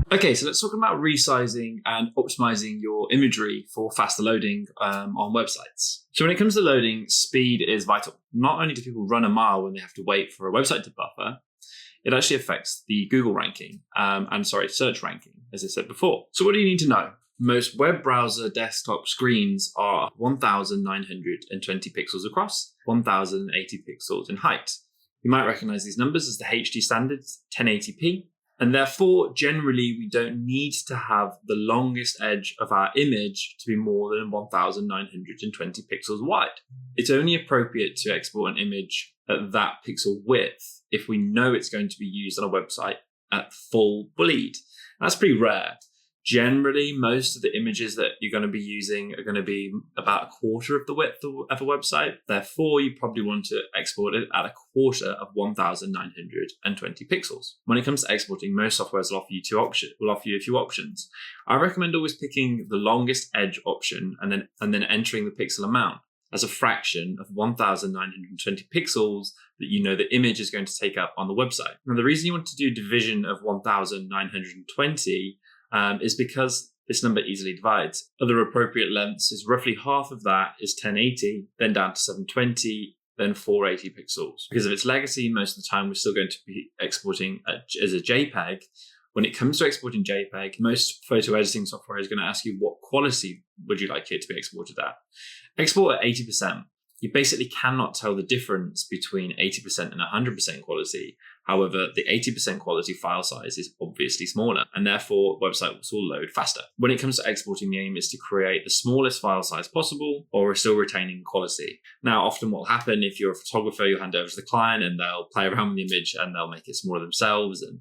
Okay, so let's talk about resizing and optimizing your imagery for faster loading on websites. So when it comes to loading, speed is vital. Not only do people run a mile when they have to wait for a website to buffer, it actually affects the Google ranking, search ranking, as I said before. So what do you need to know? Most web browser desktop screens are 1,920 pixels across, 1,080 pixels in height. You might recognize these numbers as the HD standards, 1080p. And therefore, generally, we don't need to have the longest edge of our image to be more than 1,920 pixels wide. It's only appropriate to export an image at that pixel width if we know it's going to be used on a website at full bleed. That's pretty rare. Generally, most of the images that you're going to be using are going to be about a quarter of the width of a website. Therefore, you probably want to export it at a quarter of 1,920 pixels. When it comes to exporting, most softwares will offer you a few options. I recommend always picking the longest edge option and then entering the pixel amount as a fraction of 1,920 pixels that you know the image is going to take up on the website. Now, the reason you want to do division of 1,920 is because this number easily divides. Other appropriate lengths is roughly half of that is 1080, then down to 720, then 480 pixels. Because of its legacy, most of the time we're still going to be exporting as a JPEG. When it comes to exporting JPEG, most photo editing software is going to ask you what quality would you like it to be exported at. Export at 80%. You basically cannot tell the difference between 80% and 100% quality. However, the 80% quality file size is obviously smaller, and therefore websites will load faster. When it comes to exporting, the aim is to create the smallest file size possible, or still retaining quality. Now, often what will happen if you're a photographer, you'll hand it over to the client and they'll play around with the image and they'll make it smaller themselves, and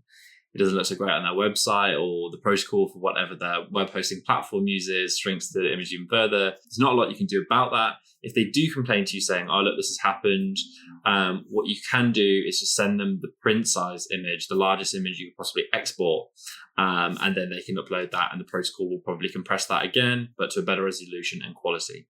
it doesn't look so great on their website, or the protocol for whatever their web hosting platform uses shrinks the image even further. There's not a lot you can do about that. If they do complain to you saying, oh, look, this has happened, what you can do is just send them the print size image, the largest image you could possibly export, and then they can upload that, and the protocol will probably compress that again, but to a better resolution and quality.